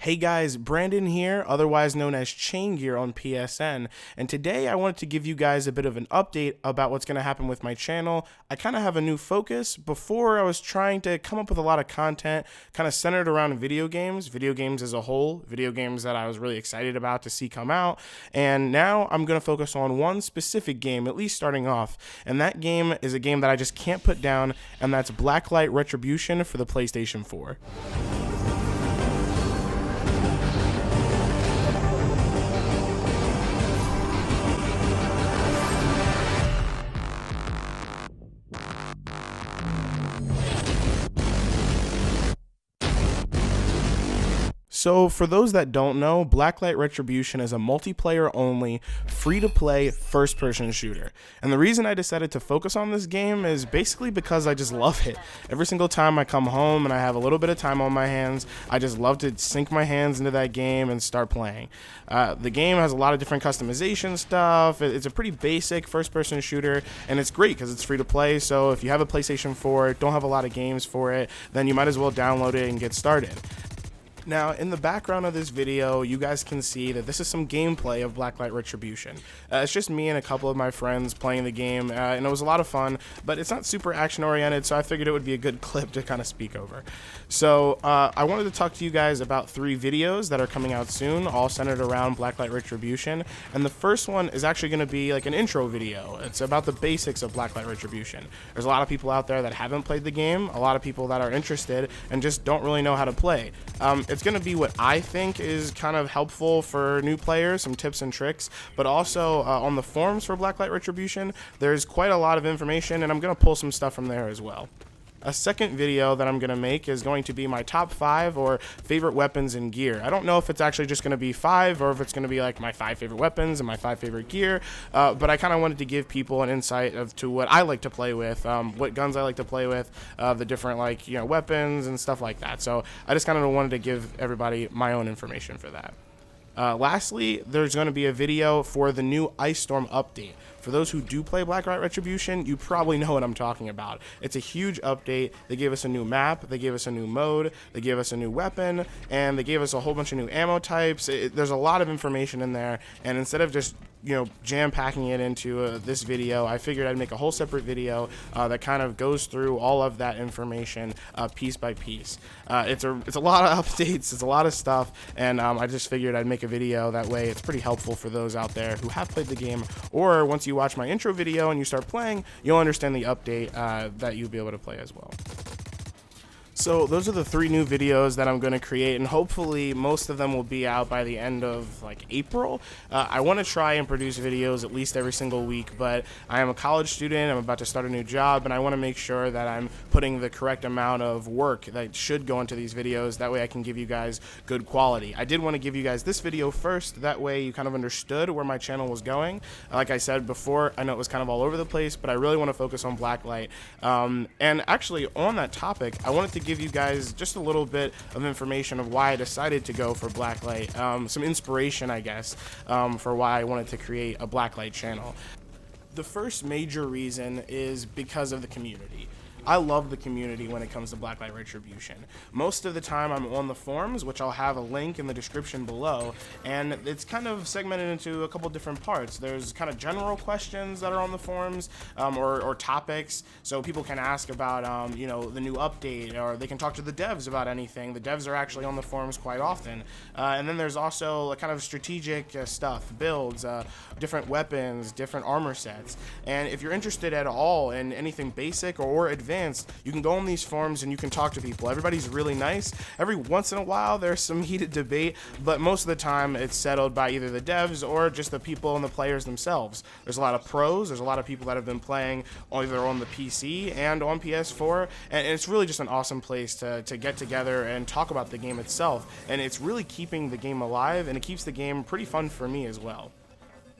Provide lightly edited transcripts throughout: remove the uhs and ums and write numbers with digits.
Hey guys, Brandon here, otherwise known as Chain Gear on PSN, and today I wanted to give you guys a bit of an update about what's going to happen with my channel. I kind of have a new focus. Before, I was trying to come up with a lot of content kind of centered around video games as a whole, video games that I was really excited about to see come out, and now I'm going to focus on one specific game, at least starting off, and that game is a game that I just can't put down, and that's Blacklight Retribution for the PlayStation 4. So for those that don't know, Blacklight Retribution is a multiplayer-only, free-to-play, first-person shooter. And the reason I decided to focus on this game is basically because I just love it. Every single time I come home and I have a little bit of time on my hands, I just love to sink my hands into that game and start playing. The game has a lot of different customization stuff. It's a pretty basic first-person shooter, and it's great because it's free-to-play, so if you have a PlayStation 4, don't have a lot of games for it, then you might as well download it and get started. Now, in the background of this video, you guys can see that this is some gameplay of Blacklight Retribution. It's just me and a couple of my friends playing the game, and it was a lot of fun, but it's not super action-oriented, so I figured it would be a good clip to kind of speak over. So, I wanted to talk to you guys about 3 videos that are coming out soon, all centered around Blacklight Retribution, and the first one is actually going to be like an intro video. It's about the basics of Blacklight Retribution. There's a lot of people out there that haven't played the game, a lot of people that are interested, and just don't really know how to play. It's going to be what I think is kind of helpful for new players, some tips and tricks, but also on the forums for Blacklight Retribution, there's quite a lot of information, and I'm going to pull some stuff from there as well. A second video that I'm going to make is going to be my top 5 or favorite weapons and gear. I don't know if it's actually just going to be 5 or if it's going to be like my 5 favorite weapons and my 5 favorite gear, but I kind of wanted to give people an insight to what I like to play with, what guns I like to play with, the different weapons and stuff like that. So I just kind of wanted to give everybody my own information for that. Lastly, there's going to be a video for the new Ice Storm update. For those who do play Blacklight Retribution, you probably know what I'm talking about. It's a huge update. They gave us a new map, they gave us a new mode, they gave us a new weapon, and they gave us a whole bunch of new ammo types. There's a lot of information in there, and instead of just jam-packing it into this video, I figured I'd make a whole separate video that kind of goes through all of that information piece by piece. It's a lot of updates, it's a lot of stuff, and I just figured I'd make a video that way. It's pretty helpful for those out there who have played the game, or once you watch my intro video and you start playing, you'll understand the update that you'll be able to play as well. So those are the 3 new videos that I'm going to create, and hopefully most of them will be out by the end of April. I want to try and produce videos at least every single week, but I am a college student, I'm about to start a new job, and I want to make sure that I'm putting the correct amount of work that should go into these videos. That way I can give you guys good quality. I did want to give you guys this video first, that way you kind of understood where my channel was going. Like I said before, I know it was kind of all over the place, but I really want to focus on Blacklight. And actually on that topic, I wanted to give you guys just a little bit of information of why I decided to go for Blacklight, some inspiration, I guess, for why I wanted to create a Blacklight channel. The first major reason is because of the community. I love the community when it comes to Blacklight Retribution. Most of the time I'm on the forums, which I'll have a link in the description below, and it's kind of segmented into a couple different parts. There's kind of general questions that are on the forums, or topics, so people can ask about the new update, or they can talk to the devs about anything. The devs are actually on the forums quite often. And then there's also a kind of strategic stuff, builds, different weapons, different armor sets. And if you're interested at all in anything basic or advanced, you can go on these forums and you can talk to people. Everybody's really nice. Every once in a while there's some heated debate, but most of the time it's settled by either the devs or just the people and the players themselves. There's a lot of pros, there's a lot of people that have been playing either on the PC and on PS4, and it's really just an awesome place to get together and talk about the game itself, and it's really keeping the game alive, and it keeps the game pretty fun for me as well.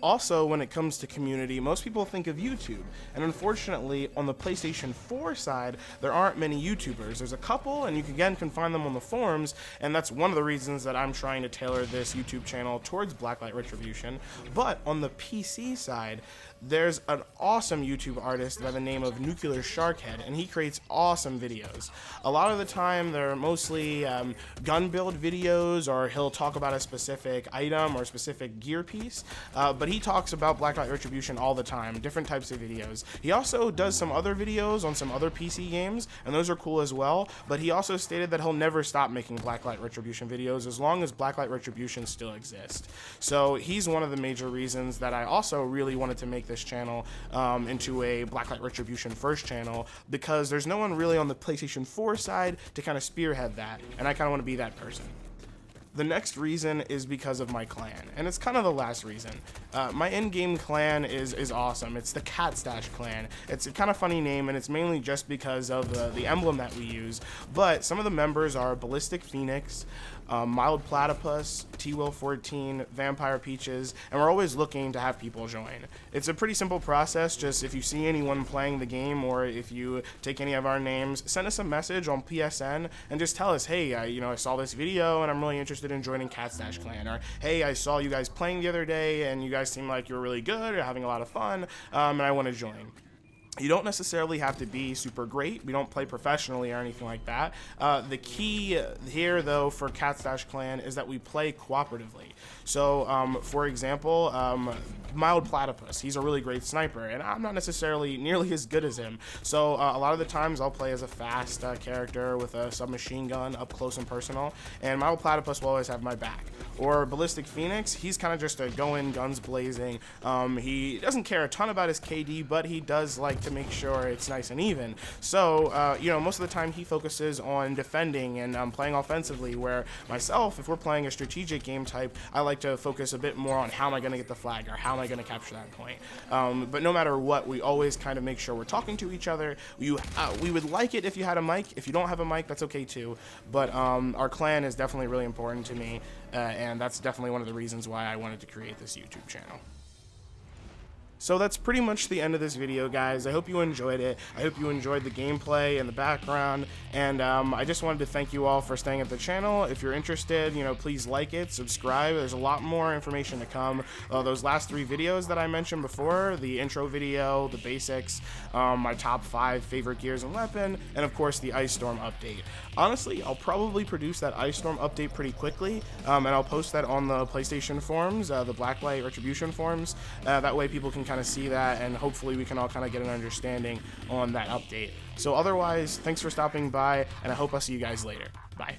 Also, when it comes to community, most people think of YouTube, and unfortunately, on the PlayStation 4 side, there aren't many YouTubers. There's a couple, and you again can find them on the forums, and that's one of the reasons that I'm trying to tailor this YouTube channel towards Blacklight Retribution. But on the PC side, there's an awesome YouTube artist by the name of NuclearSharkhead, and he creates awesome videos. A lot of the time, they're mostly gun build videos, or he'll talk about a specific item or specific gear piece, but he talks about Blacklight Retribution all the time, different types of videos. He also does some other videos on some other PC games, and those are cool as well, but he also stated that he'll never stop making Blacklight Retribution videos as long as Blacklight Retribution still exists. So he's one of the major reasons that I also really wanted to make this channel into a Blacklight Retribution first channel, because there's no one really on the PlayStation 4 side to kind of spearhead that, and I kind of want to be that person. The next reason is because of my clan, and it's kind of the last reason. My in-game clan is awesome. It's the Cat Stash clan. It's a kind of funny name, and it's mainly just because of the emblem that we use, but some of the members are Ballistic Phoenix, Mild Platypus, T-Will 14, Vampire Peaches, and we're always looking to have people join. It's a pretty simple process. Just if you see anyone playing the game, or if you take any of our names, send us a message on PSN and just tell us, hey, I saw this video and I'm really interested in joining Cat Stash Clan, or hey, I saw you guys playing the other day and you guys seem like you were really good or having a lot of fun, and I want to join. You don't necessarily have to be super great. We don't play professionally or anything like that. The key here, though, for Cat Stash Clan is that we play cooperatively. So, for example, Mild Platypus, he's a really great sniper, and I'm not necessarily nearly as good as him. So, a lot of the times I'll play as a fast character with a submachine gun up close and personal, and Mild Platypus will always have my back. Or Ballistic Phoenix, he's kind of just a go-in, guns blazing. He doesn't care a ton about his KD, but he does like to make sure it's nice and even. So, most of the time he focuses on defending and playing offensively, where myself, if we're playing a strategic game type, I like to focus a bit more on how am I going to get the flag, or how am I going to capture that point. But no matter what, we always kind of make sure we're talking to each other. We would like it if you had a mic. If you don't have a mic, that's okay too. But our clan is definitely really important to me, and that's definitely one of the reasons why I wanted to create this YouTube channel. So that's pretty much the end of this video, guys. I hope you enjoyed it. I hope you enjoyed the gameplay and the background, and I just wanted to thank you all for staying at the channel. If you're interested, please like it, subscribe. There's a lot more information to come. Those last 3 videos that I mentioned before, the intro video, the basics, my top 5 favorite gears and weapon, and of course the Ice Storm update. Honestly, I'll probably produce that Ice Storm update pretty quickly, and I'll post that on the PlayStation forums, the Blacklight Retribution forums. That way people can kind of see that, and hopefully we can all kind of get an understanding on that update. So otherwise, thanks for stopping by, and I hope I'll see you guys later. Bye.